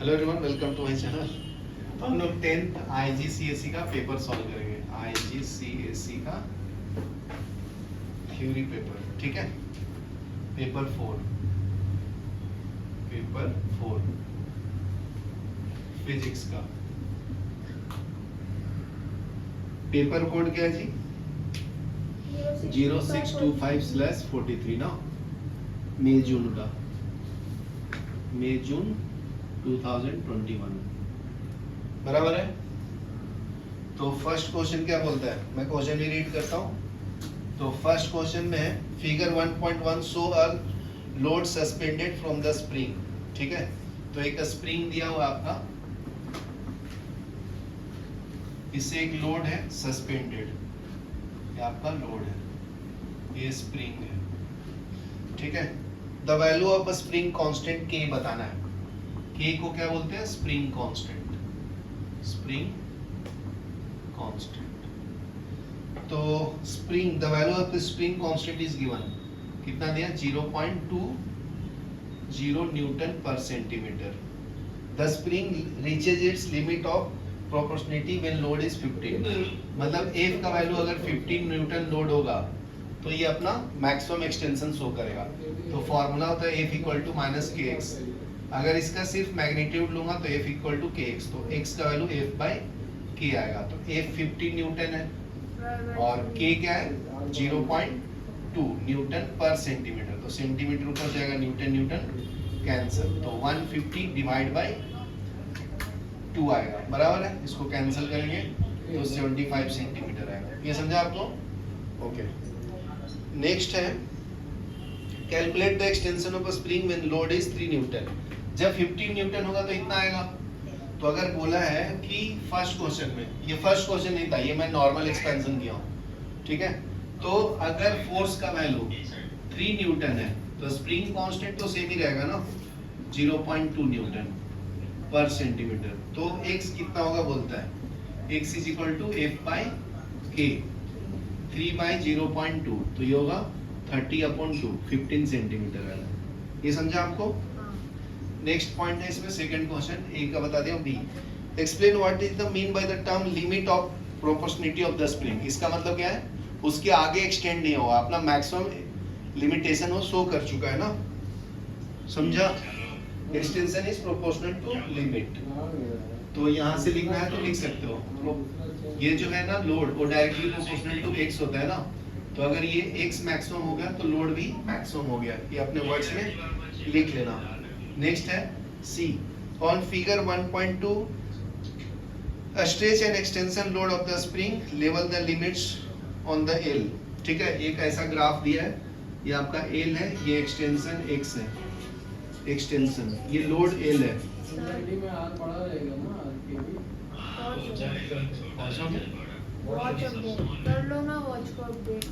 Hello everyone, welcome to my channel. तो हम लोग 10th IGCSE का पेपर सॉल्व करेंगे। IGCSE का थ्योरी पेपर, ठीक है। पेपर 4 फिजिक्स का पेपर कोड क्या है जी? 0625/43 ना, मई जून का, मई जून 2021 बराबर है। तो फर्स्ट क्वेश्चन क्या बोलता है, मैं क्वेश्चन भी रीड करता हूँ। तो फर्स्ट क्वेश्चन में है figure 1.1 show a load suspended from the spring, ठीक है। तो एक स्प्रिंग दिया हुआ आपका, इससे एक लोड है सस्पेंडेड, ये आपका लोड है, ये स्प्रिंग है, ठीक है। The value of a spring constant K बताना है। के को क्या बोलते हैं? Spring constant, spring constant. तो spring, the value of the spring constant is given, कितना दिया? 0.20 newton per centimetre. The spring reaches its limit of proportionality when load is 15। मतलब एफ का वैल्यू अगर 15 न्यूटन लोड होगा तो ये अपना मैक्सिमम एक्सटेंशन शो करेगा। तो फॉर्मूला होता है F इक्वल टू माइनस के एक्स। अगर इसका सिर्फ मैग्नीट्यूड लूंगा तो F इक्वल टू के एक्स, तो x का वैल्यू F बाई के आएगा। तो F 15 न्यूटन है और k क्या है? 0.2 न्यूटन पर सेंटीमीटर। तो सेंटीमीटर ऊपर जाएगा, न्यूटन न्यूटन कैंसिल, तो 150 डिवाइड बाई 2 आएगा, बराबर है। इसको कैंसिल करेंगे तो 75 सेंटीमीटर आएगा। ये समझा आपको? ओके। नेक्स्ट है calculate the extension of a spring when load is 3 Newton. जब 15 न्यूटन होगा तो इतना आएगा। तो अगर बोला है कि फर्स्ट क्वेश्चन में, ये फर्स्ट क्वेश्चन नहीं था, ये मैं नॉर्मल एक्सपेंशन किया हूँ, ठीक है। तो अगर फोर्स का वैल्यू 3 न्यूटन है तो स्प्रिंग कांस्टेंट तो सेम ही रहेगा ना, 0.2 न्यूटन पर सेंटीमीटर। तो x कितना होगा बोलता है? x is equal to F by k, 3 by 0.2, तो ये होगा 30/2, 15 सेंटीमीटर आएगा। ये समझा आपको? नेक्स्ट पॉइंट है इसमें, सेकंड क्वेश्चन ए का बता दिया। B, explain what is the mean by the term limit of proportionality of the spring. इसका मतलब क्या है? उसके आगे एक्सटेंड नहीं होगा, अपना मैक्सिमम लिमिटेशन वो शो कर चुका है ना, समझा? Extension is proportional to limit. तो यहाँ से लिखना है तो लिख सकते हो, ये जो है ना लोड, वो डायरेक्टली प्रोपोर्शनल टू x होता है ना। तो अगर ये x मैक्सिमम हो गया तो लोड भी मैक्सिमम हो गया, ये अपने वर्ड्स में लिख लेना। नेक्स्ट है C, on figure 1.2 stretch and extension load of the spring, level the limits on the L, ठीक है। एक ऐसा ग्राफ दिया है, ये आपका एल है, ये एक्सटेंशन x है, एक्सटेंशन, ये लोड एल है। वॉच अपडेट कर लो ना, वॉच को अपडेट।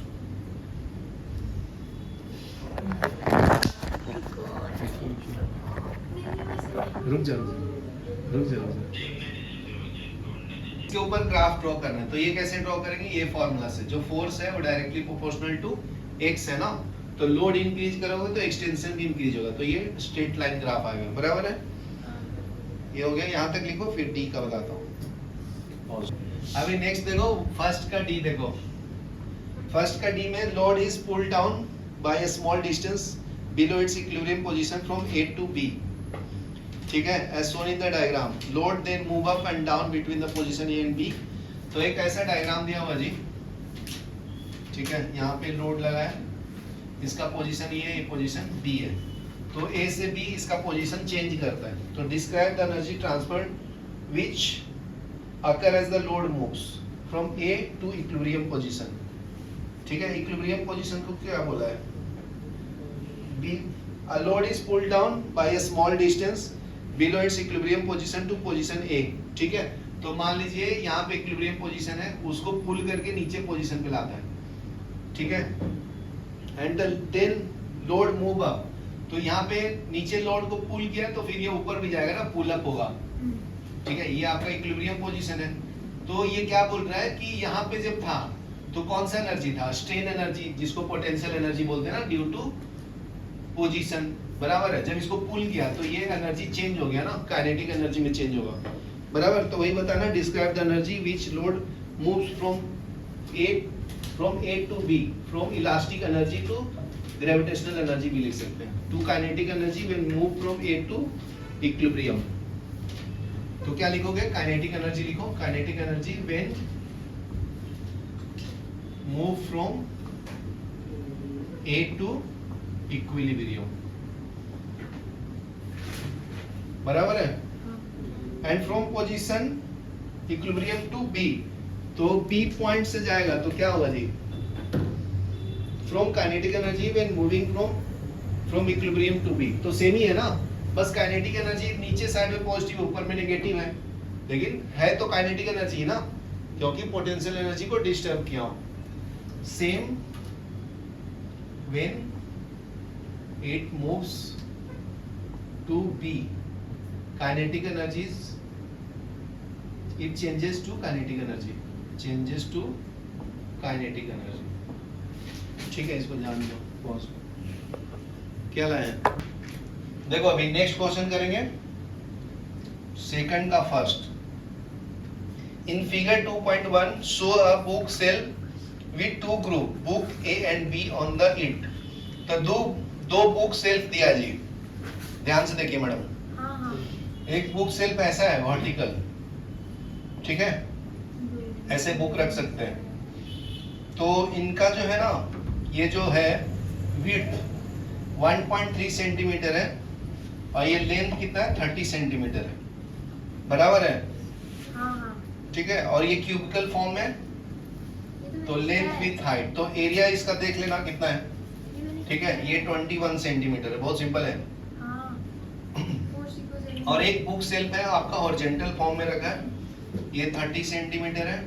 रुक जा इसके ऊपर ग्राफ ड्रॉ करना है। तो ये कैसे ड्रॉ करेंगे? ये फॉर्मूला से, जो फोर्स है वो डायरेक्टली प्रोपोर्शनल टू x है ना, तो लोड इंक्रीज करोगे तो एक्सटेंशन भी इंक्रीज होगा, तो ये स्ट्रेट लाइन ग्राफ आएगा, बराबर है। ये हो गया, यहाँ तक लिखो, फिर डी का बताता हूँ। अभी नेक्स्ट देखो, फर्स्ट का डी देखो। फर्स्ट का डी में load is pull down by a small distance below its equilibrium position from A to B, ठीक है, as shown in the diagram. Load then move up and down between the position A and B। तो एक ऐसा diagram दिया हुआ जी, ठीक है। यहाँ पे लोड लगा है, इसका पोजीशन ये है, ये पोजीशन B है। तो A से B इसका पोजीशन चेंज करता है। तो describe the energy transfer which occur as the load moves from A to equilibrium position, ठीक है। इक्विलिब्रियम पोजीशन को क्या बोला है? B, a load is pulled down by a small distance below its equilibrium position to position A, ठीक है। तो मान लीजिए यहाँ पे इक्विलिब्रियम पोजीशन है, उसको पुल करके नीचे पोजीशन पे लाता है, ठीक है। And then load move up, तो यहाँ पे नीचे लोड को पुल किया तो फिर ये ऊपर भी जाएगा ना, पुल अप होगा, ठीक है। ये आपका इक्विलिब्रियम पोजीशन है। तो ये क्या बोल रहा है कि यहाँ पे जब था तो कौन सा एनर्जी था? स्ट्रेन एनर्जी, जिसको पोटेंशियल एनर्जी बोलते हैं ना, ड्यू टू पोजीशन बराबर है। जब इसको पुल किया तो ये एनर्जी चेंज हो गया ना, काइनेटिक एनर्जी में चेंज होगा, बराबर। तो वही बताना, describe the energy which load moves from A to B, from elastic energy to gravitational energy भी लिख सकते हैं, to kinetic energy when move from A to equilibrium. तो क्या लिखोगे, काइनेटिक एनर्जी लिखो, kinetic energy when move from A to equilibrium, बराबर है। And from position equilibrium to B, तो बी पॉइंट से जाएगा तो क्या होगा जी, from kinetic energy when moving from equilibrium to B, तो सेम ही है ना, बस काइनेटिक एनर्जी नीचे साइड में पॉजिटिव ऊपर में नेगेटिव है, लेकिन है तो काइनेटिक एनर्जी ना, क्योंकि पोटेंशियल एनर्जी को डिस्टर्ब किया हो। Same when it moves to B, kinetic energies it changes to kinetic energy, changes to kinetic energy। ठीक है, इसको ध्यान दो, पॉज। क्या लाए हैं, देखो अभी नेक्स्ट क्वेश्चन करेंगे, सेकंड का first. In figure 2.1 show a book shelf with two group, book A and be on the it. तो दो बुक सेल्फ दिया जी, ध्यान से देखिए मैडम। हाँ। एक बुक सेल्फ ऐसा है वर्टिकल, ठीक है, ऐसे बुक रख सकते हैं। तो इनका जो है ना, ये जो है विड्थ 1.3 सेंटीमीटर है और ये लेंथ कितना है, 30 सेंटीमीटर है, बराबर है। हाँ। ठीक है, और ये क्यूबिकल फॉर्म में, तो लेंथ विथ हाइट, तो एरिया इसका देख लेना कितना है, ठीक है, ये 21 सेंटीमीटर है, बहुत सिंपल है। और एक बुक सेल्फ है आपका हॉरिजॉन्टल फॉर्म में रखा है, ये 30 सेंटीमीटर है,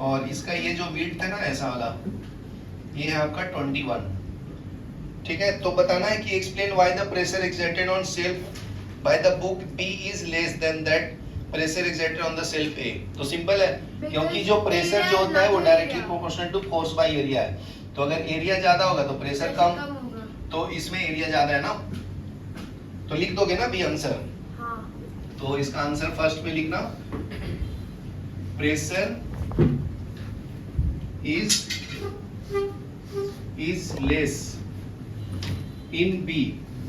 और इसका ये जो विड्थ है ना ऐसा वाला, ये है आपका 21, ठीक है। तो बताना है कि explain why the pressure exerted on shelf by the book B is less than that pressure exerted on the shelf A. तो सिंपल है, क्योंकि जो प्रेशर जो होता है वो directly proportional to force by area है, तो अगर एरिया ज्यादा होगा तो प्रेशर कम, तो इसमें एरिया ज्यादा है ना, तो लिख दोगे ना बी आंसर। तो इसका आंसर फर्स्ट में लिखना, pressure is less in B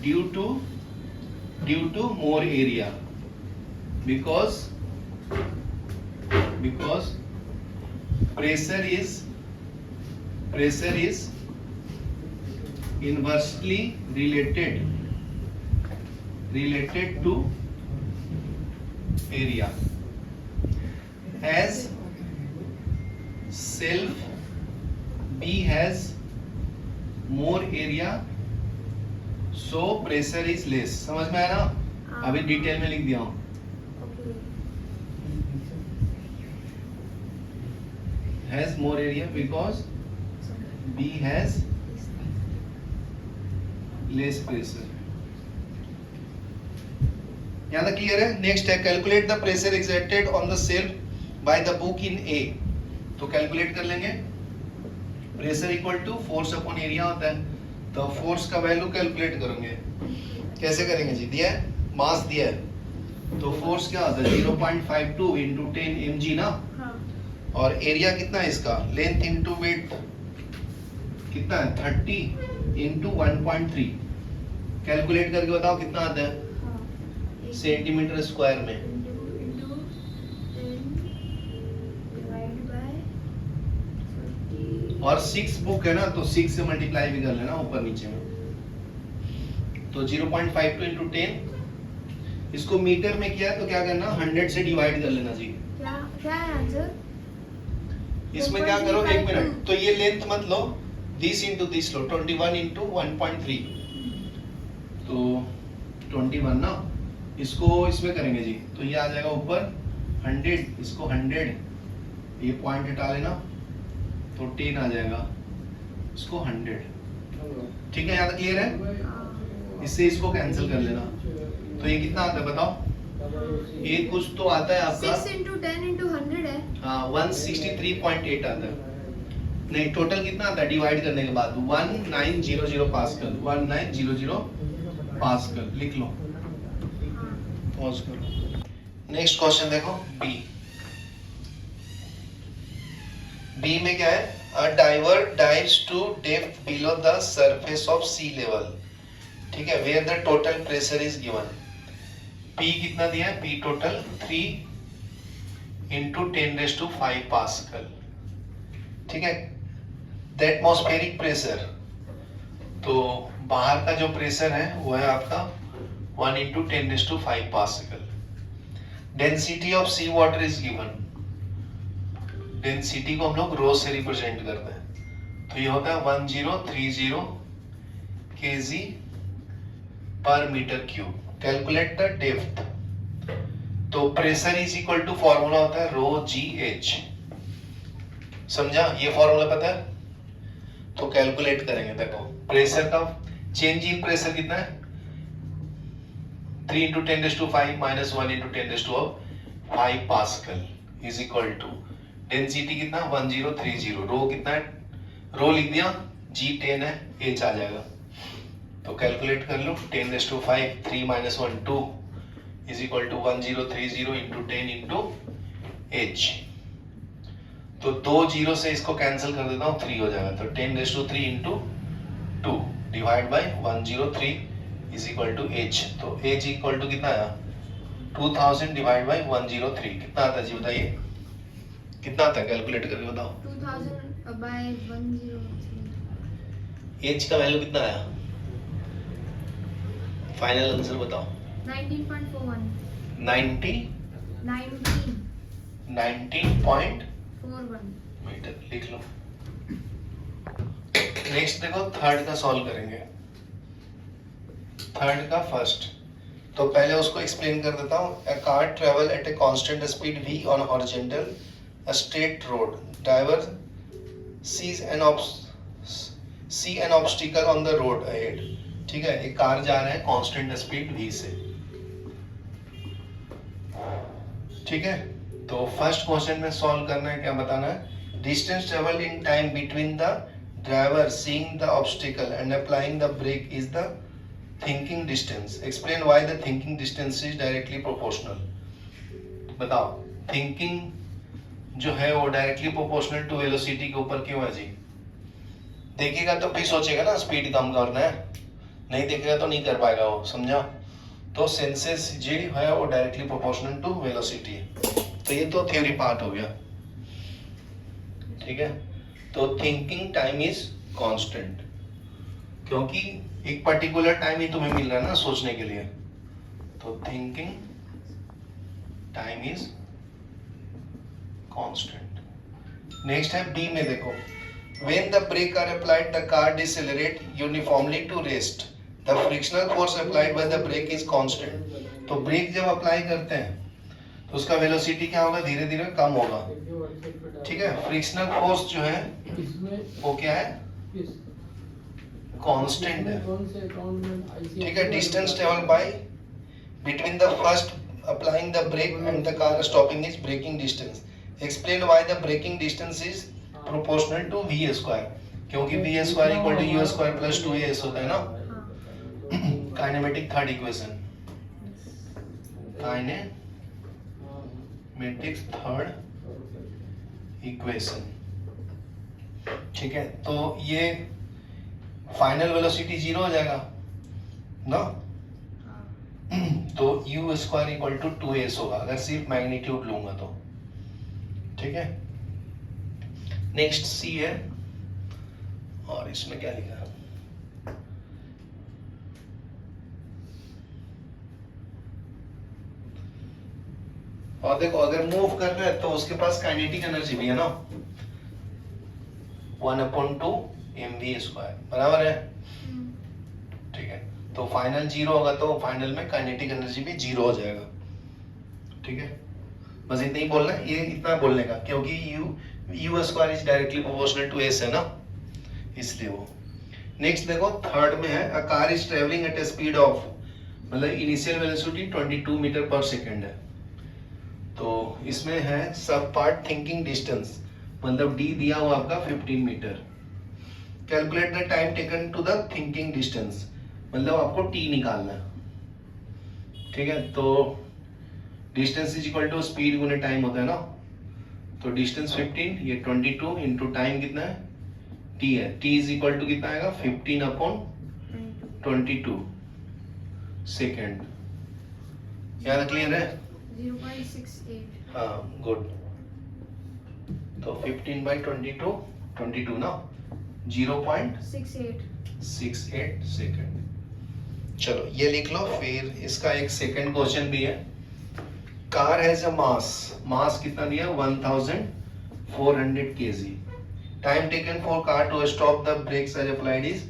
due to more area, because pressure is inversely related to area, as self B has more area so pressure is less। समझ में आया ना, अभी डिटेल में लिख दिया हूं, has more area because B has less pressure। यहाँ तक क्लियर है। नेक्स्ट है, calculate the pressure exerted on the shelf by the book in A. तो कैलकुलेट कर लेंगे, pressure equal to force upon area होता है, तो फोर्स का वैल्यू कैलकुलेट करेंगे। कैसे करेंगे जी, दिया है मास दिया है, तो फोर्स क्या होता है 0.52 इंटू 10 mg ना, और एरिया कितना है इसका, लेंथ इंटू वेट कितना है 30 इंटू 1.3। कैलकुलेट करके बताओ कितना आता है सेंटीमीटर स्क्वायर में। और 6 बुक है ना, तो 6 से मल्टीप्लाई भी कर लेना ऊपर नीचे में, तो 0.52 इंटू 10, इसको मीटर में किया तो क्या करना 100 से डिवाइड कर लेना जी। क्या है आंसर? इसमें क्या करो, 1 मिनट, तो ये लेंथ मत लो, दिस इंटू दिस लो, 21 इंटू 1.3, तो 21 ना, इसको इसमें करेंगे जी, तो ये आ जाएगा ऊपर 100, इसको 100, ये पॉइंट हटा लेना, तो 10 आ जाएगा, इसको 100, ठीक है, यहाँ तक क्लियर है। इससे इसको कैंसिल कर लेना, तो ये कितना आता है बताओ, ये कुछ तो आता है आपका 6 into 10 into 100 है, हाँ 163.8 आता है, नहीं टोटल कितना आता है डिवाइड करने के बाद 1900 पास्कल, 1900 पास्कल लिख लो, हाँ पॉज करो। नेक्स्ट क्वेश्चन देखो बी। बी में क्या है, a diver dives to depth below the surface of sea level, ठीक है, where the total pressure is given. P कितना दिया है, पी टोटल 3 इंटू 10⁵ पास्कल, ठीक है। द एटमॉस्फेरिक प्रेशर, तो बाहर का जो प्रेशर है वो है आपका 1 into 10⁵ pascal. Density of sea water is given, density को हम लोग रो से रिप्रेजेंट करते हैं, तो ये होता है 1030 kg पर metre cube. Calculate the depth, तो pressure is equal to formula होता है रो जी एच, समझा, ये फॉर्मूला पता है, तो कैलकुलेट करेंगे। देखो प्रेशर का चेंज इन प्रेशर कितना है, 3 into 10⁵ minus 1 into 10⁵ pascal is equal to density कितना 1030, रो कितना है, रो लिख दिया, जी 10 है, एच आ जाएगा, तो कैलकुलेट कर लो 10⁵ 3 minus 1 2 is equal to 1030 into 10 into h, तो 2 जीरो से इसको कैंसिल कर देता हूँ, 3 हो जाएगा, तो 10⁵ into 2 divide by 103 is equal to h, तो एच इक्वल टू कितना आया 2000 डिवाइड बाई 103, कितना आता है जी बताइए, कितना आता है, कैलकुलेट करके बताओ। 2000 by 103 एच का वैल्यू कितना आया, फाइनल आंसर बताओ। 19.41 90 19 मीटर लिख लो। नेक्स्ट देखो थर्ड का सॉल्व करेंगे, थर्ड का फर्स्ट, तो पहले उसको एक्सप्लेन कर देता हूँ। A car travel at a constant speed v on horizontal a straight road, driver sees an obstacle on the road ahead, ठीक है, एक कार जा रहा है कांस्टेंट स्पीड v से, ठीक है। तो फर्स्ट क्वेश्चन में सॉल्व करना है, क्या बताना है, distance travelled in time between the driver seeing the obstacle and applying the brake is the thinking distance, explain why the thinking distance is directly proportional. बताओ थिंकिंग जो है वो डायरेक्टली प्रोपोर्शनल टू वेलोसिटी के ऊपर क्यों है जी, देखेगा तो भी सोचेगा ना स्पीड कम करना है, नहीं देखेगा तो नहीं कर पाएगा वो, समझा, तो सेंसेस जी है वो डायरेक्टली प्रोपोर्शनल टू वेलोसिटी है, तो ये तो थ्योरी पार्ट हो गया, ठीक है। तो थिंकिंग टाइम इज कांस्टेंट, क्योंकि एक पर्टिकुलर टाइम ही तुम्हें मिल रहा है ना सोचने के लिए, तो thinking time is constant. Next है बी में देखो, when the brake are applied the car decelerate uniformly to rest, the frictional force applied by the brake is constant, तो ब्रेक जब अप्लाई करते हैं तो उसका वेलोसिटी क्या होगा, धीरे धीरे कम होगा, ठीक है। फ्रिक्शनल फोर्स जो है वो क्या है, कांस्टेंट है, ठीक है। Distance travel by between the first applying the brake and the car stopping is braking distance, explain why the braking distance is proportional to v square, क्योंकि v square equal to u square plus 2as होता है ना, kinematic third equation, kinematic third equation, ठीक है। तो ये final velocity 0 हो जाएगा ना, तो u square equal to 2as होगा अगर सिर्फ मैग्नीट्यूड लूंगा तो, ठीक है। नेक्स्ट सी है, और इसमें क्या लिखा है, और देखो अगर मूव कर रहे हैं तो उसके पास काइनेटिक एनर्जी भी है ना, 1/2 mv स्क्वायर बराबर है, ठीक है। तो फाइनल 0 होगा तो फाइनल में काइनेटिक एनर्जी भी 0 हो जाएगा, ठीक है। बस इतना ही बोलना है, ये इतना बोलने का, क्योंकि u square is directly proportional to s है ना, इसलिए वो। नेक्स्ट देखो थर्ड में है, a car is travelling at a speed of, मतलब इनिशियल वेलोसिटी 22 मीटर पर सेकंड है, तो इसमें है सब पार्ट थिंकिंग डिस्टेंस, मतलब d दिया हुआ आपका 15 metre, calculate the time taken to the thinking distance, मतलब आपको टी निकालना है, ठीक है। तो distance is equal to speed गुने टाइम होता है ना, तो डिस्टेंस 15, ये 22 इंटू टाइम कितना है टी है, टी इज इक्वल टू कितना आएगा 15 अपॉन 22 सेकेंड। यहाँ क्लियर है? 0.68। हाँ गुड। तो 15 बाई 22, 22 ना, 0.68 सेकेंड। चलो ये लिख लो। फिर इसका एक सेकंड क्वेश्चन भी है। कार हैज अ मास कितना दिया 1400 kg। Time taken for car to stop the brakes as applied is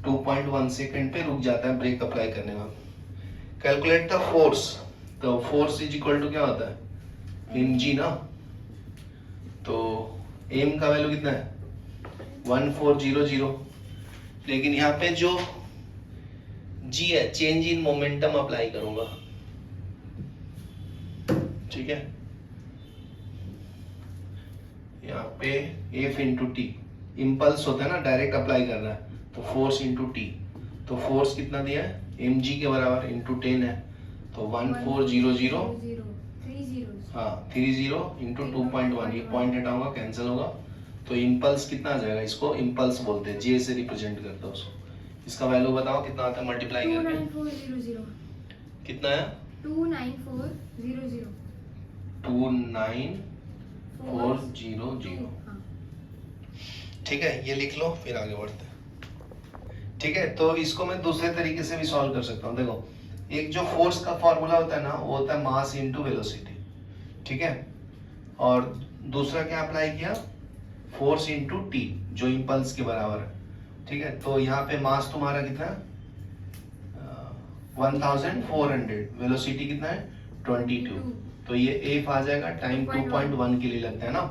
2.1 second पे रुक जाता है ब्रेक अप्लाई करने में। Calculate the force. तो फोर्स इज इक्वल टू क्या होता है mg ना, तो m का वैल्यू कितना है 1400, लेकिन यहाँ पे जो g है चेंज इन मोमेंटम अप्लाई करूंगा, ठीक है। यहाँ पे F इंटू टी इम्पल्स होता है ना, डायरेक्ट अप्लाई कर रहा है, तो फोर्स इंटू टी, तो फोर्स कितना दिया है mg के बराबर इंटू 10 है, तो 1400 हाँ 30 इंटू 2.1, ये पॉइंट हटाऊंगा कैंसिल होगा, तो इम्पल्स कितना आ जाएगा, इसको इम्पल्स बोलते हैं, जे से रिप्रेजेंट करता है उसको। इसका वैल्यू बताओ कितना आता है मल्टीप्लाई करके, 29400। कितना है 29400। 29400, ठीक है। ये लिख लो फिर आगे बढ़ते हैं, ठीक है। तो इसको मैं दूसरे तरीके से भी सॉल्व कर सकता हूँ। देखो एक जो फोर्स का फॉर्मूला होता है ना, वो होता है मास इनटू वेलोसिटी, ठीक है। और दूसरा क्या अप्लाई किया, फोर्स इनटू टी जो इम्पल्स के बराबर है, ठीक है। तो यहाँ पे मास तुम्हारा कितना है 1400, वेलोसिटी कितना है 22, तो ये एफ आ जाएगा, टाइम 2.1 के लिए लगता है ना,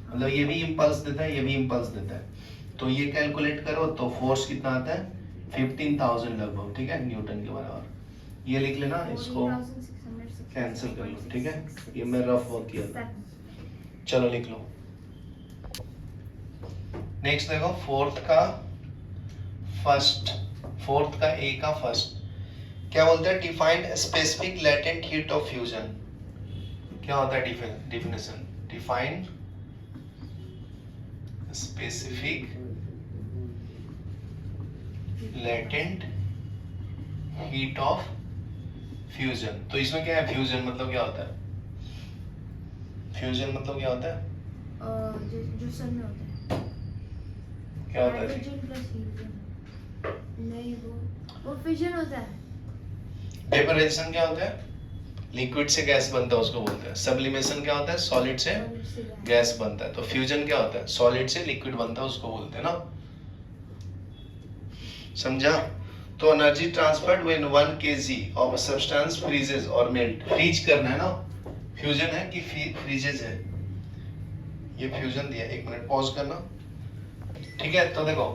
मतलब ये भी इम्पल्स देता है, ये भी इम्पल्स देता है, तो ये कैलकुलेट करो तो फोर्स कितना आता है 15,000 लगभग, ठीक है, न्यूटन के बराबर। ये लिख लेना, इसको कैंसिल कर लो, ठीक है। ये मैं रफ वर्क किया था, चलो लिख लो। नेक्स्ट देखो फोर्थ का ए का फर्स्ट क्या बोलते हैं, defined specific latent heat of fusion. क्या होता है definition, defined specific latent heat of fusion. तो इसमें क्या है, फ्यूजन मतलब क्या होता है, फ्यूजन मतलब क्या होता है, जो सन में होता है, क्या होता है, हाइड्रोजन प्लस हीलियम, नहीं वो फिजन होता है। वेपोराइजेशन क्या होता है, लिक्विड से गैस बनता है उसको बोलते हैं। सब्लिमेशन क्या होता है, सॉलिड से गैस बनता है। तो फ्यूजन क्या होता है, सॉलिड से लिक्विड बनता है उसको बोलते हैं ना, समझा। तो energy transferred when 1 kg of substance freezes और मेल्ट, फ्रीज करना है ना, फ्यूजन है कि फ्रीजेस है, ये फ्यूजन दिया। एक मिनट पॉज करना, ठीक है। तो देखो,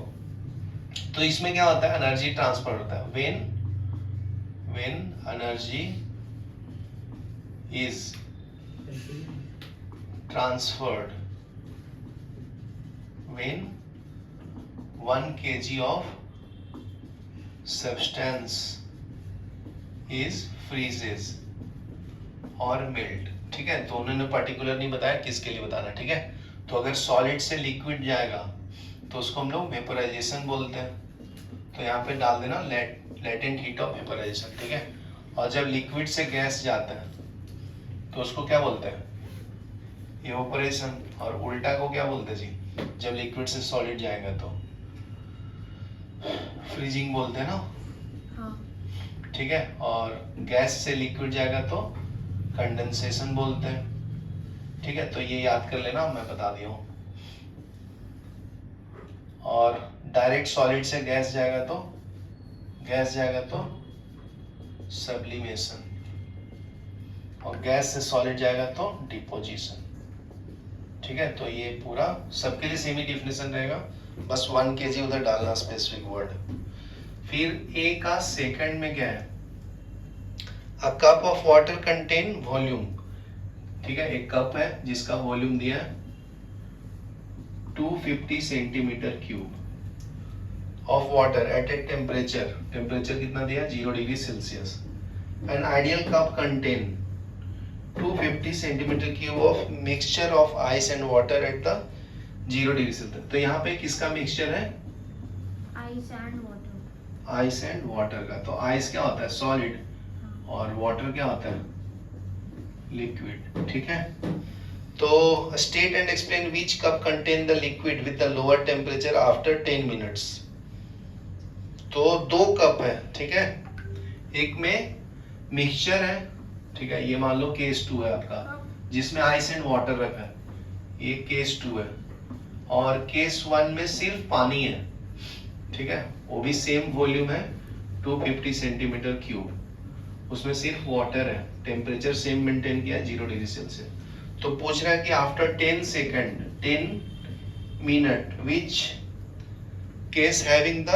तो इसमें क्या होता है, एनर्जी ट्रांसफर होता है when energy is transferred when 1 kg of substance is freezes or melt, ठीक है। तो उन्होंने पर्टिकुलर नहीं बताया किसके लिए बताना, ठीक है। तो अगर सॉलिड से लिक्विड जाएगा तो उसको हम लोग वेपोराइजेशन बोलते हैं, तो यहाँ पे डाल देना लेटेंट हीट ऑफ वेपोराइजेशन, ठीक है। और जब लिक्विड से गैस जाता है तो उसको क्या बोलते हैं, इवेपोरेशन। और उल्टा को क्या बोलते हैं जी, जब लिक्विड से सॉलिड जाएगा तो फ्रीजिंग बोलते हैं ना, हाँ। ठीक है। और गैस से लिक्विड जाएगा तो कंडेंसेशन बोलते हैं, ठीक है। तो ये याद कर लेना, मैं बता दिया हूँ। और डायरेक्ट सॉलिड से गैस जाएगा तो सब्लिमेशन, और गैस से सॉलिड जाएगा तो डिपोजिशन, ठीक है। तो ये पूरा सबके लिए सेमी डिफिनेशन रहेगा, बस 1 kg उधर डालना स्पेसिफिक वर्ड। फिर ए का सेकंड में क्या है, a cup of water contain volume, ठीक है। एक कप है जिसका वॉल्यूम दिया है 250 centimetre cube, of water at a temperature कितना दिया 0 degree Celsius. An ideal cup contain 250 centimeter cube of mixture of ice and water at the 0 degree Celsius. तो यहाँ पे किसका मिक्सचर है? Ice and water. Ice and water का. तो ice क्या होता है? सॉलिड. और वाटर क्या होता है? लिक्विड. ठीक है. तो state and explain which cup contain the liquid with the lower temperature after 10 minutes. तो 2 कप है. ठीक है. एक में मिक्सचर है. ठीक है. ये मान लो केस 2 है आपका, जिसमें आइस एंड वाटर रखा है. ये केस 2 है. और केस 1 में सिर्फ पानी है. ठीक है. वो भी सेम वॉल्यूम है 250 सेंटीमीटर क्यूब. उसमें सिर्फ वाटर है. टेम्परेचर सेम मेंटेन किया 0 डिग्री सेल्सियस. तो पूछ रहा है कि after 10 minute which case having the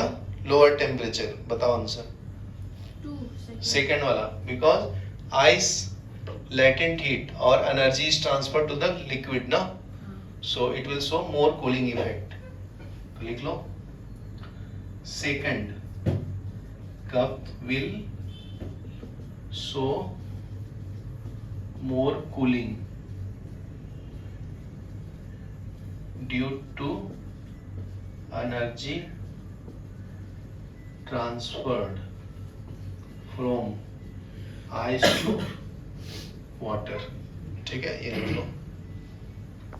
lower temperature. बताओ आंसर. 2 सेकेंड वाला. Because ice latent heat or energy is transferred to the liquid ना, so it will show more cooling effect. तो लिख लो. Second cup will show more cooling due to energy transferred from ice to water. ठीक है. ये लिख लो.